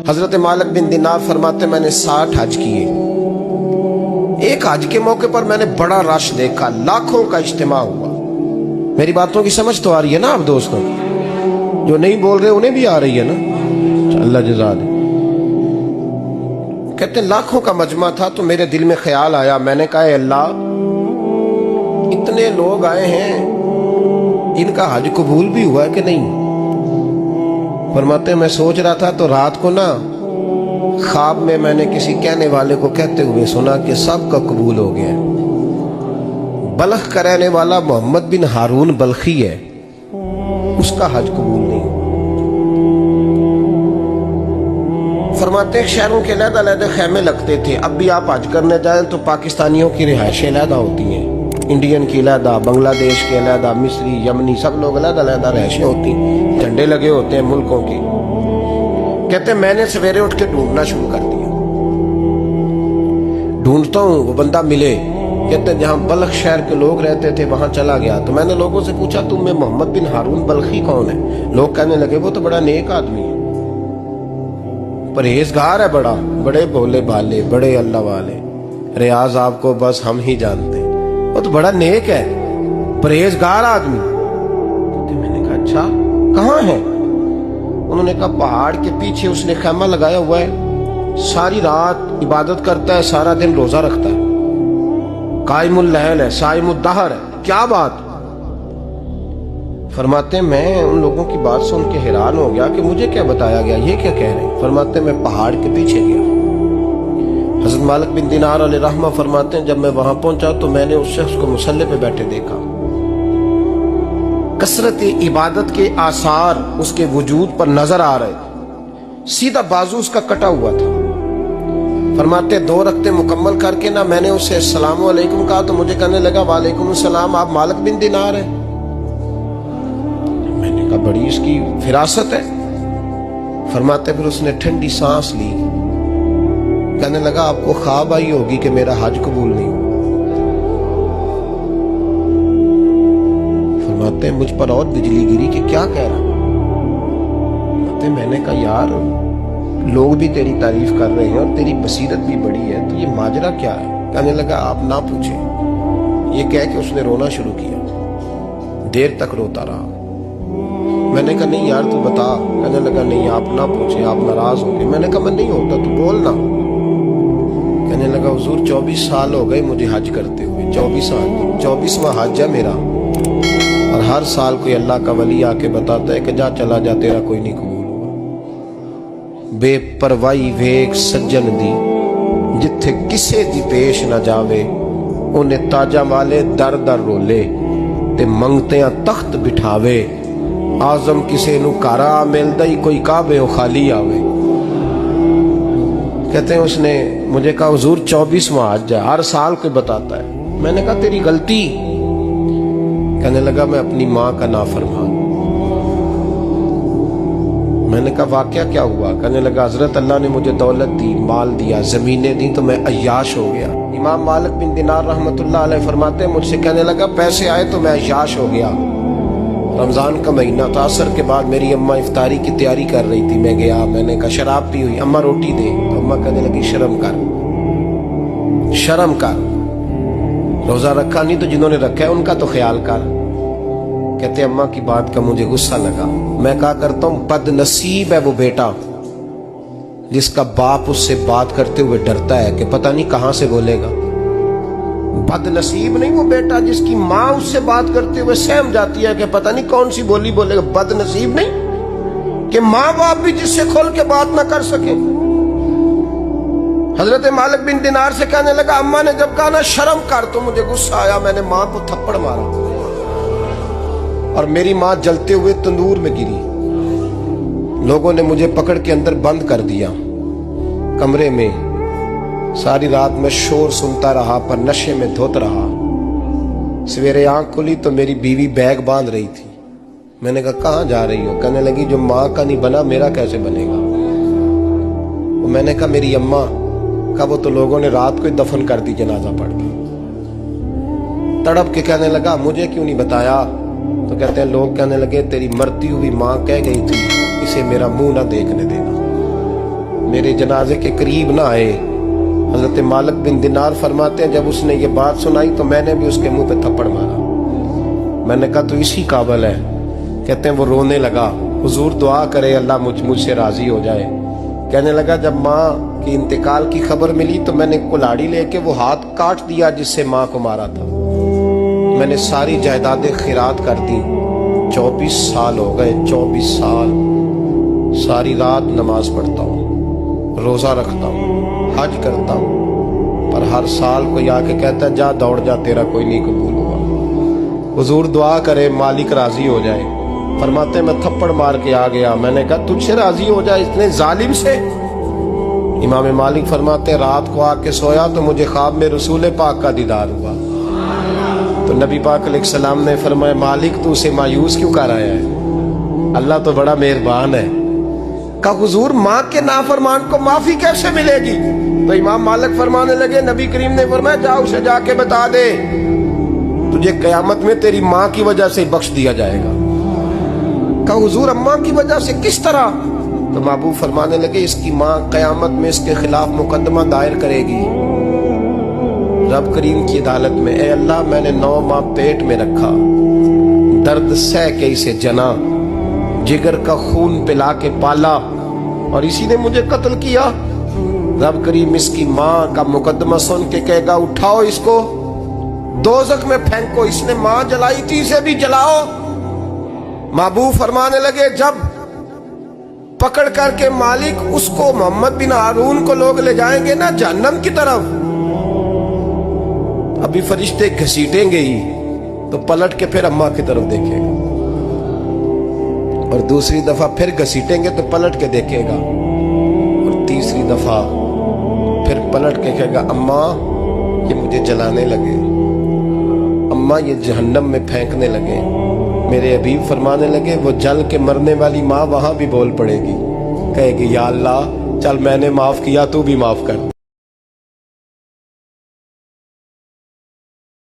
حضرت مالک بن دینار فرماتے میں نے 60 حج کیے. ایک حج کے موقع پر میں نے بڑا رش دیکھا, لاکھوں کا اجتماع ہوا. میری باتوں کی سمجھ تو آ رہی ہے نا آپ دوستوں؟ جو نہیں بول رہے انہیں بھی آ رہی ہے نا؟ اللہ جزا دے. کہتے لاکھوں کا مجمع تھا تو میرے دل میں خیال آیا, میں نے کہا اے اللہ, اتنے لوگ آئے ہیں, ان کا حج قبول بھی ہوا ہے کہ نہیں؟ فرماتے میں سوچ رہا تھا تو رات کو نا خواب میں نے کسی کہنے والے کو کہتے ہوئے سنا کہ سب کا قبول ہو گیا. بلخ کا رہنے والا محمد بن ہارون بلخی ہے, اس کا حج قبول نہیں. فرماتے شہروں کے علیحدہ علیحدہ خیمے لگتے تھے. اب بھی آپ حج کرنے جائیں تو پاکستانیوں کی رہائشیں علیحدہ ہوتی ہیں, انڈین کی علیحدہ, بنگلہ دیش کے علیحدہ, مصری, یمنی, سب لوگ علیحدہ علیحدہ رہائشیں ہوتی ہیں, جھنڈے لگے ہوتے ہیں ملکوں کی. کہتے میں نے سویرے اٹھ کے ڈھونڈنا شروع کر دیا, ڈھونڈتا ہوں وہ بندہ ملے. کہتے جہاں بلخ شہر کے لوگ رہتے تھے وہاں چلا گیا تو میں نے لوگوں سے پوچھا تم میں محمد بن ہارون بلخی کون ہے؟ لوگ کہنے لگے وہ تو بڑا نیک آدمی ہے, پرہیزگار ہے, بڑے بولے بالے, بڑے اللہ والے, ریاض آپ کو بس ہم ہی جانتے ہیں, وہ تو بڑا نیک ہے, پرہیزگار آدمی. میں نے کہا اچھا کہاں ہے؟ انہوں نے کہا پہاڑ کے پیچھے اس نے خیمہ لگایا ہوا ہے, ساری رات عبادت کرتا ہے, سارا دن روزہ رکھتا ہے, قائم اللیل ہے, صائم الدہر ہے. کیا بات؟ فرماتے میں ان لوگوں کی بات سن کے حیران ہو گیا کہ مجھے کیا بتایا گیا, یہ کیا کہہ رہے ہیں؟ فرماتے میں پہاڑ کے پیچھے گیا. حضرت مالک بن دینار علیہ رحمہ فرماتے ہیں جب میں وہاں پہنچا تو میں نے اس شخص کو مصلی پہ بیٹھے دیکھا. کثرت عبادت کے آثار اس کے وجود پر نظر آ رہے, سیدھا بازو اس کا کٹا ہوا تھا. فرماتے 2 رکعتیں مکمل کر کے نا میں نے اسے السلام علیکم کہا تو مجھے کہنے لگا وعلیکم السلام, آپ مالک بن دینار ہیں؟ میں نے کہا بڑی اس کی فراست ہے. فرماتے پھر اس نے ٹھنڈی سانس لی, کہنے لگا آپ کو خواب آئی ہوگی کہ میرا حج قبول نہیں. فرماتے مجھ پر اور بجلی گری کہ کیا کہہ رہا. فرماتے میں نے کہا یار لوگ بھی تیری تعریف کر رہے ہیں اور تیری بصیرت بھی بڑی ہے, تو یہ ماجرا کیا ہے؟ کہنے لگا آپ نہ پوچھیں. یہ کہہ کے اس نے رونا شروع کیا, دیر تک روتا رہا. میں نے کہا نہیں یار تو بتا. کہنے لگا نہیں آپ نہ پوچھیں, آپ ناراض ہو گئے. میں نے کہا میں نہیں ہوتا, تو بولنا. کہنے لگا حضور 24 سال ہو گئے مجھے حج کرتے ہوئے, 24واں حج ہے میرا, اور ہر سال کوئی اللہ کا ولی آ کے بتاتا ہے کہ جا چلا جا تیرا کوئی نہیں قبول ہوا. بے پروائی ویک سجن دی جتھے کسے دی پیش نہ جاوے, انہیں تاجہ والے در در رولے تے منگتیاں تخت بٹھاوے. آزم کسے نو کارا ملدا ہی کوئی کعبے و خالی آوے. کہتے ہیں اس نے مجھے کہا حضور 24واں حج ہے, ہر سال کوئی بتاتا ہے. میں نے کہا تیری غلطی. کہنے لگا میں اپنی ماں کا نافرمان. میں نے کہا واقعہ کیا ہوا؟ کہنے لگا حضرت اللہ نے مجھے دولت دی, مال دیا, زمینیں دی تو میں عیاش ہو گیا. امام مالک بن دینار رحمت اللہ علیہ فرماتے ہیں مجھ سے کہنے لگا پیسے آئے تو میں عیاش ہو گیا. رمضان کا مہینہ تھا, عصر کے بعد میری اماں افطاری کی تیاری کر رہی تھی. میں گیا, میں نے کہا شراب پی ہوئی, اماں روٹی دے. تو اماں کہنے لگی شرم کر, روزہ رکھا نہیں تو جنہوں نے رکھا ہے ان کا تو خیال کر. کہتے اماں کی بات کا مجھے غصہ لگا. میں کہا کرتا ہوں بد نصیب ہے وہ بیٹا جس کا باپ اس سے بات کرتے ہوئے ڈرتا ہے کہ پتہ نہیں کہاں سے بولے گا. بد نصیب نہیں وہ بیٹا جس کی ماں اس سے بات کرتے ہوئے سہم جاتی ہے کہ پتہ نہیں کون سی بولی بولے گا. بد نصیب نہیں کہ ماں باپ بھی جس سے کھول کے بات نہ کر سکے. حضرت مالک بن دینار سے کہنے لگا اماں نے جب کہا نا شرم کر تو مجھے غصہ آیا, میں نے ماں کو تھپڑ مارا اور میری ماں جلتے ہوئے تندور میں گری. لوگوں نے مجھے پکڑ کے اندر بند کر دیا کمرے میں. ساری رات میں شور سنتا رہا پر نشے میں دھوت رہا. سویرے آنکھ کھلی تو میری بیوی بیگ باندھ رہی تھی. میں نے کہا کہاں جا رہی ہو؟ کہنے لگی جو ماں کا نہیں بنا میرا کیسے بنے گا. میں نے کہا میری اماں کا وہ تو لوگوں نے رات کو ہی دفن کر دی جنازہ پڑھ کے. تڑپ کے کہنے لگا مجھے کیوں نہیں بتایا؟ تو کہتے ہیں لوگ کہنے لگے تیری مرتی ہوئی ماں کہہ گئی تھی اسے میرا منہ نہ دیکھنے دینا. میرے جنازے کے قریب نہ آئے. حضرت مالک بن دینار فرماتے ہیں جب اس نے یہ بات سنائی تو میں نے بھی اس کے منہ پہ تھپڑ مارا. میں نے کہا تو اسی قابل ہے. کہتے ہیں وہ رونے لگا, حضور دعا کرے اللہ مجھ سے راضی ہو جائے. کہنے لگا جب ماں کی انتقال کی خبر ملی تو میں نے کلاڑی لے کے وہ ہاتھ کاٹ دیا جس سے ماں کو مارا تھا. میں نے ساری جائیدادیں خیرات کر دی. 24 سال ہو گئے, 24 سال. ساری رات نماز پڑھتا ہوں, روزہ رکھتا ہوں, حج کرتا ہوں, پر ہر سال کوئی آ کے کہتا ہے جا دوڑ جا تیرا کوئی نہیں قبول ہوا. حضور دعا کرے مالک راضی ہو جائے. فرماتے میں تھپڑ مار کے آ گیا. میں نے کہا تجھ سے راضی ہو جائے اتنے ظالم سے. امام مالک فرماتے رات کو آ کے سویا تو مجھے خواب میں رسول پاک کا دیدار ہوا. تو نبی پاک علیہ السلام نے فرمایا مالک تو اسے مایوس کیوں کر آیا ہے, اللہ تو بڑا مہربان ہے. کہا حضور ماں کے نافرمان کو معافی کیسے ملے گی؟ تو امام مالک فرمانے لگے نبی کریم نے فرمایا جا اسے جا کے بتا دے تجھے قیامت میں تیری ماں کی وجہ سے بخش دیا جائے گا. کہا حضور اماں کی وجہ سے کس طرح؟ تو محبوب فرمانے لگے اس کی ماں قیامت میں اس کے خلاف مقدمہ دائر کرے گی رب کریم کی عدالت میں. اے اللہ میں نے 9 ماہ پیٹ میں رکھا, درد سہ کے اسے جنا, جگر کا خون پلا کے پالا, اور اسی نے مجھے قتل کیا. رب کریم اس کی ماں کا مقدمہ سن کے کہے گا اٹھاؤ اس کو دوزخ میں پھینکو, اس نے ماں جلائی تھی اسے بھی جلاؤ. محبوب فرمانے لگے جب پکڑ کر کے مالک اس کو محمد بن ہارون کو لوگ لے جائیں گے نا جہنم کی طرف, ابھی فرشتے گھسیٹیں گے ہی تو پلٹ کے پھر اماں کی طرف دیکھے گا, اور دوسری دفعہ پھر گھسیٹیں گے تو پلٹ کے دیکھے گا, اور تیسری دفعہ پھر پلٹ کے کہے گا اماں یہ مجھے جلانے لگے, اماں یہ جہنم میں پھینکنے لگے. میرے حبیب فرمانے لگے وہ جل کے مرنے والی ماں وہاں بھی بول پڑے گی, کہے گی یا اللہ چل میں نے معاف کیا تو بھی معاف کر.